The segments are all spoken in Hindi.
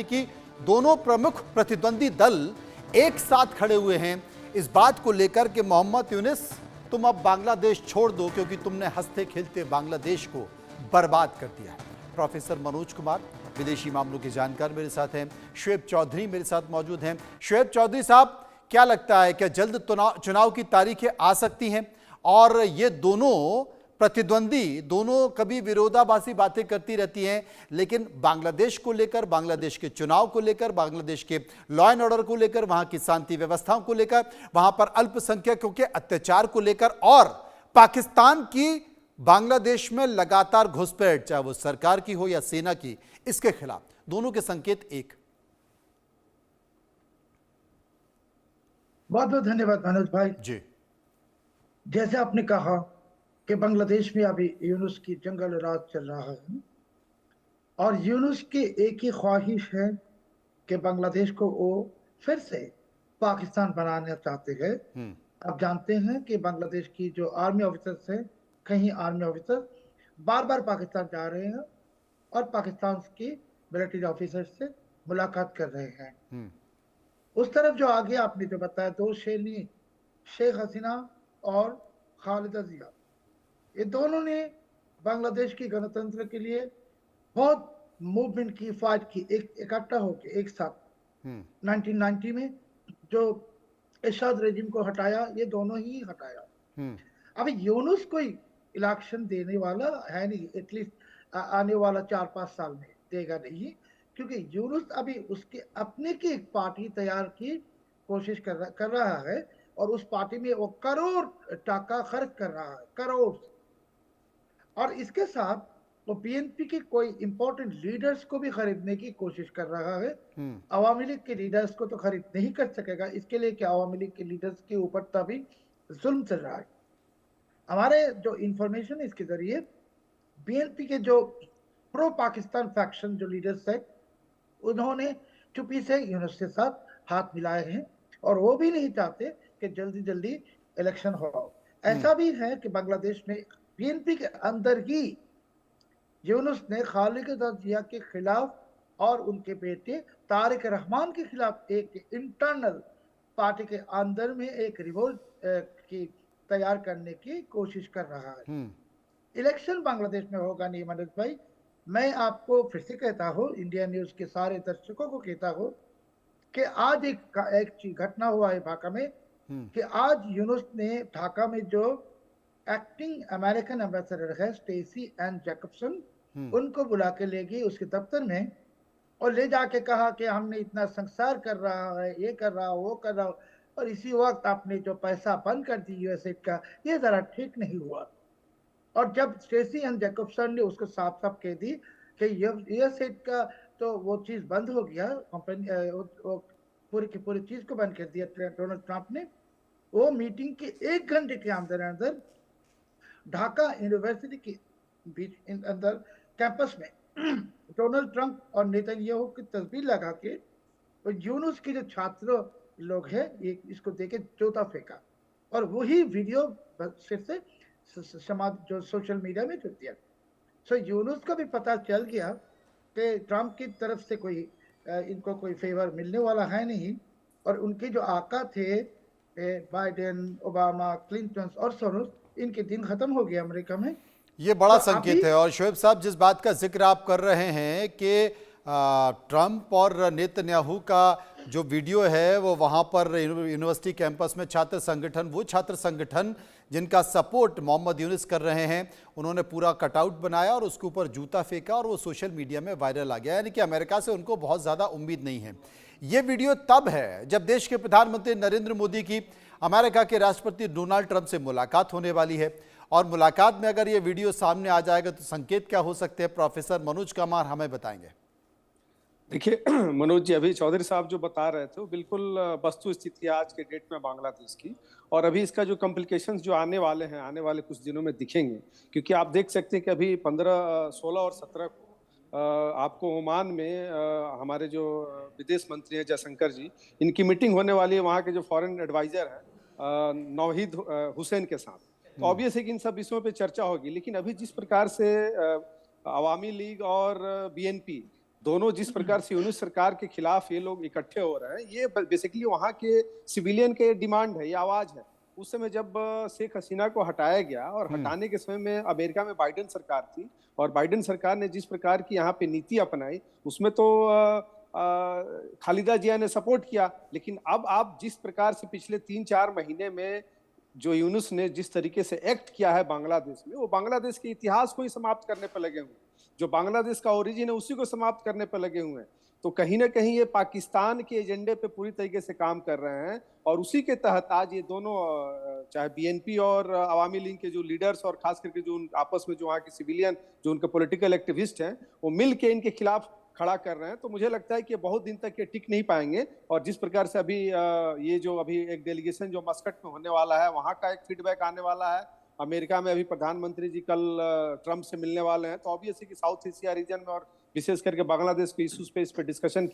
कि दोनों प्रमुख प्रतिद्वंदी दल एक साथ खड़े हुए हैं इस बात को लेकर कि मोहम्मद यूनुस, तुम अब बांग्लादेश छोड़ दो क्योंकि तुमने हंसते खेलते बांग्लादेश को बर्बाद कर दिया है। प्रोफेसर मनोज कुमार, विदेशी मामलों के जानकार मेरे साथ हैं। शुएब चौधरी मेरे साथ मौजूद हैं। शुएब चौधरी साहब, क्या लगता है क्या जल्द चुनाव की तारीखें आ सकती हैं? और ये दोनों प्रतिद्वंदी दोनों कभी विरोधाभासी बातें करती रहती हैं, लेकिन बांग्लादेश को लेकर, बांग्लादेश के चुनाव को लेकर, बांग्लादेश के लॉ एंड ऑर्डर को लेकर, वहां की शांति व्यवस्थाओं को लेकर, वहां पर अल्पसंख्यकों के अत्याचार को लेकर और पाकिस्तान की बांग्लादेश में लगातार घुसपैठ, चाहे वो सरकार की हो या सेना की, इसके खिलाफ दोनों के संकेत एक। बहुत बहुत धन्यवाद मनोज भाई जी। जैसे आपने कहा कि बांग्लादेश में अभी यूनुस की जंगल राज चल रहा है और यूनुस की एक ही ख्वाहिश है कि बांग्लादेश को वो फिर से पाकिस्तान बनाना चाहते हैं। आप जानते हैं कि बांग्लादेश की जो आर्मी ऑफिसर्स है, कहीं आर्मी ऑफिसर बार बार पाकिस्तान जा रहे हैं और पाकिस्तान की मिलिट्री ऑफिसर से मुलाकात कर रहे हैं। उस तरफ जो आगे आपने जो बताया, दो शेरनी शेख हसीना और खालिदा जिया, ये दोनों ने बांग्लादेश की गणतंत्र के लिए बहुत मूवमेंट की, फाइट की, इकट्ठा होकर एक साथ 1990 में जो एरशाद रेजिम को हटाया, ये दोनों ही हटाया। अभी यूनुस कोई इलेक्शन देने वाला है नहीं, एटलीस्ट आने वाला 4-5 साल में देगा नहीं, क्योंकि यूनुस अभी उसके अपने की एक पार्टी तैयार की कोशिश कर रहा है और उस पार्टी में वो करोड़ टाका खर्च कर रहा है, करोड़। और इसके साथ वो बीएनपी के कोई इंपॉर्टेंट लीडर्स को भी खरीदने की कोशिश कर रहा है। अवामी लीग के लीडर्स को तो खरीद नहीं कर सकेगा, इसके लिए कि अवामी लीग के लीडर्स के ऊपर तभी जुल्म चल रहा है। हमारे जो इंफॉर्मेशन इसके जरिए बीएनपी के जो प्रो पाकिस्तान फैक्शन जो लीडर्स है, उन्होंने चुपी से यूनुस के साथ हाथ मिलाए हैं और वो भी नहीं चाहते कि जल्दी जल्दी इलेक्शन हो। ऐसा भी है कि बांग्लादेश में बीएनपी के अंदर ही यूनुस ने खालिदा जिया के खिलाफ और उनके बेटे तारिक रहमान के खिलाफ एक इंटरनल पार्टी के अंदर में एक रिवोल्ट की तैयार करने की कोशिश कर रहा है। इलेक्शन बांग्लादेश में होगा नहीं मनोज भाई, मैं आपको फिर से कहता हूँ, इंडिया न्यूज के सारे दर्शकों को कहता हूँ कि आज एक घटना हुआ है ढाका में कि आज यूनुस ने ढाका में जो एक्टिंग अमेरिकन एम्बेसडर है स्टेसी एंड जैकबसन, उनको बुला के ले गई उसके दफ्तर में और ले जाके कहा कि हमने इतना संसार कर रहा है, ये कर रहा हो, वो कर रहा हो, और इसी वक्त आपने जो पैसा बंद कर दी यूएसएड का, ये जरा ठीक नहीं हुआ। और जब स्टेसी एंड जैकबसन ने उसको साफ साफ कह दी कि यूएसएड का तो वो चीज बंद हो गया, कंपनी पूरी की पूरी चीज को बंद कर दिया डोनाल्ड ट्रंप ने। वो मीटिंग के 1 घंटे के अंदर अंदर ढाका यूनिवर्सिटी के बीच अंदर कैंपस में डोनाल्ड ट्रंप और नेतन्याहू की तस्वीर लगा के और यूनुस के जो छात्र लोग हैं ये इसको देके जूता फेंका और वही वीडियो फिर से समाज जो सोशल मीडिया में जुड़ दिया। सो यूनुस को भी पता चल गया कि ट्रंप की तरफ से कोई इनको कोई फेवर मिलने वाला है नहीं और उनके जो आका थे बाइडेन, ओबामा, क्लिंटन और सोरोस, इनके दिन खत्म हो गया अमेरिका में। ये बड़ा संकेत है। और शुएब साहब, जिस बात का जिक्र आप कर रहे हैं कि ट्रंप और नेतन्याहू का जो वीडियो है वो वहाँ पर यूनिवर्सिटी कैंपस में छात्र संगठन, वो छात्र संगठन जिनका सपोर्ट मोहम्मद यूनुस कर रहे हैं, उन्होंने पूरा कटआउट बनाया और उसके ऊपर जूता फेंका और वो सोशल मीडिया में वायरल आ गया। यानी कि अमेरिका से उनको बहुत ज़्यादा उम्मीद नहीं है। ये वीडियो तब है जब देश के प्रधानमंत्री नरेंद्र मोदी की अमेरिका के राष्ट्रपति डोनाल्ड ट्रंप से मुलाकात होने वाली है और मुलाकात में अगर ये वीडियो सामने आ जाएगा तो संकेत क्या हो सकते हैं? प्रोफेसर मनोज कुमार हमें बताएंगे। देखिए मनोज जी, अभी चौधरी साहब जो बता रहे थे वो बिल्कुल वस्तु स्थिति आज के डेट में बांग्लादेश की, और अभी इसका जो कॉम्प्लिकेशंस जो आने वाले हैं, आने वाले कुछ दिनों में दिखेंगे, क्योंकि आप देख सकते हैं कि अभी 15, 16 और 17 को आपको ओमान में हमारे जो विदेश मंत्री हैं जयशंकर जी, इनकी मीटिंग होने वाली है वहाँ के जो फॉरेन एडवाइजर है नौहीद हुसैन के साथ। तो ऑब्वियस है कि इन सब विषयों पे चर्चा होगी, लेकिन अभी जिस प्रकार से अवामी लीग और बीएनपी दोनों जिस प्रकार से यूनुस सरकार के खिलाफ ये लोग इकट्ठे हो रहे हैं, ये बेसिकली वहां के सिविलियन के डिमांड है, ये आवाज है। उस समय जब शेख हसीना को हटाया गया और हटाने के समय में अमेरिका में बाइडेन सरकार थी, और बाइडेन सरकार ने जिस प्रकार की यहाँ पे नीति अपनाई, उसमें तो खालिदा जिया ने सपोर्ट किया। लेकिन अब आप जिस प्रकार से पिछले 3-4 महीने में जो यूनुस ने जिस तरीके से एक्ट किया है बांग्लादेश में, वो बांग्लादेश के इतिहास को ही समाप्त करने पर लगे हुए हैं। जो बांग्लादेश का ओरिजिन है उसी को समाप्त करने पर लगे हुए हैं। तो कहीं ना कहीं ये पाकिस्तान के एजेंडे पे पूरी तरीके से काम कर रहे हैं, और उसी के तहत आज ये दोनों चाहे बीएनपी और अवामी लीग के जो लीडर्स और खास करके जो आपस में जो वहाँ के सिविलियन जो उनके पॉलिटिकल एक्टिविस्ट हैं, वो मिल के इनके खिलाफ खड़ा कर रहे हैं। तो मुझे लगता है कि बहुत दिन तक ये टिक नहीं पाएंगे। और जिस प्रकार से अभी ये जो अभी एक डेलीगेशन जो मस्कट में होने वाला है, वहाँ का एक फीडबैक आने वाला है। अमेरिका में अभी प्रधानमंत्री जी कल ट्रंप से मिलने वाले हैं, तो ऑब्वियसली कि साउथ एशिया रीजन में और विशेष करके बांग्लादेश के इश्यूज पे इस पे डिस्कशन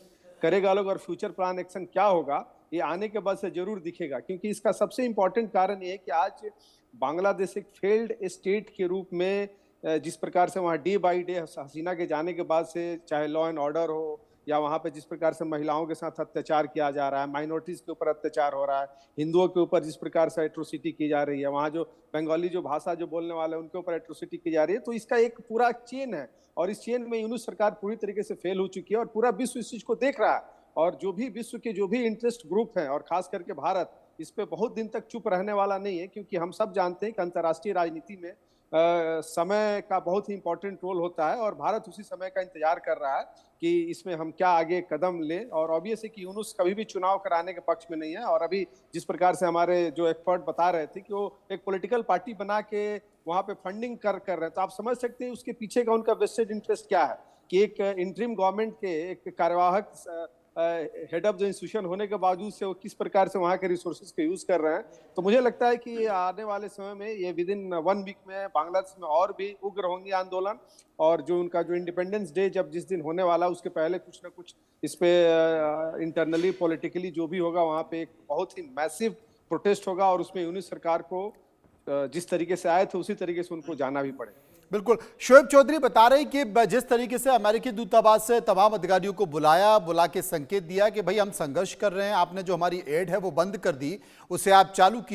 करेगा लोग, और फ्यूचर प्लान एक्शन क्या होगा ये आने के बाद से जरूर दिखेगा। क्योंकि इसका सबसे इंपॉर्टेंट कारण ये है कि आज बांग्लादेश एक फेल्ड स्टेट के रूप में जिस प्रकार से वहाँ डे बाई डे हसीना के जाने के बाद से, चाहे लॉ एंड ऑर्डर हो या वहाँ पे जिस प्रकार से महिलाओं के साथ अत्याचार किया जा रहा है, माइनॉरिटीज के ऊपर अत्याचार हो रहा है, हिंदुओं के ऊपर जिस प्रकार से एट्रोसिटी की जा रही है, वहाँ जो बंगाली जो भाषा जो बोलने वाले हैं उनके ऊपर एट्रोसिटी की जा रही है। तो इसका एक पूरा चेन है, और इस चेन में यूनुस सरकार पूरी तरीके से फेल हो चुकी है, और पूरा विश्व इस चीज को देख रहा है। और जो भी विश्व के जो भी इंटरेस्ट ग्रुप हैं, और खास करके भारत, इस पे बहुत दिन तक चुप रहने वाला नहीं है। क्योंकि हम सब जानते हैं कि अंतर्राष्ट्रीय राजनीति में समय का बहुत ही इंपॉर्टेंट रोल होता है, और भारत उसी समय का इंतजार कर रहा है कि इसमें हम क्या आगे कदम लें। और ऑब्वियस है कि यूनुस कभी भी चुनाव कराने के पक्ष में नहीं है, और अभी जिस प्रकार से हमारे जो एक्सपर्ट बता रहे थे कि वो एक पॉलिटिकल पार्टी बना के वहाँ पे फंडिंग कर रहे हैं, तो आप समझ सकते हैं उसके पीछे का उनका वेस्टेड इंटरेस्ट क्या है। कि एक इंटरिम गवर्नमेंट के एक कार्यवाहक हेड ऑफ द इंस्टीट्यूशन होने के बावजूद से वो किस प्रकार से वहाँ के रिसोर्सेज को यूज कर रहे हैं। तो मुझे लगता है कि आने वाले समय में ये विद इन 1 वीक में बांग्लादेश में और भी उग्र होंगे आंदोलन, और जो उनका जो इंडिपेंडेंस डे जब जिस दिन होने वाला उसके पहले कुछ ना कुछ इस पे इंटरनली पॉलिटिकली जो भी होगा वहाँ पे एक बहुत ही मैसिव प्रोटेस्ट होगा, और उसमें यूनुस सरकार को जिस तरीके से आए थे उसी तरीके से उनको जाना भी पड़ेगा। बिल्कुल। शोएब चौधरी बता रहे कि जिस तरीके से अमेरिकी दूतावास से तमाम अधिकारियों को बुला के संकेत दिया कि भाई हम संघर्ष कर रहे हैं, आपने जो हमारी एड है वो बंद कर दी, उसे आप चालू कीजिए।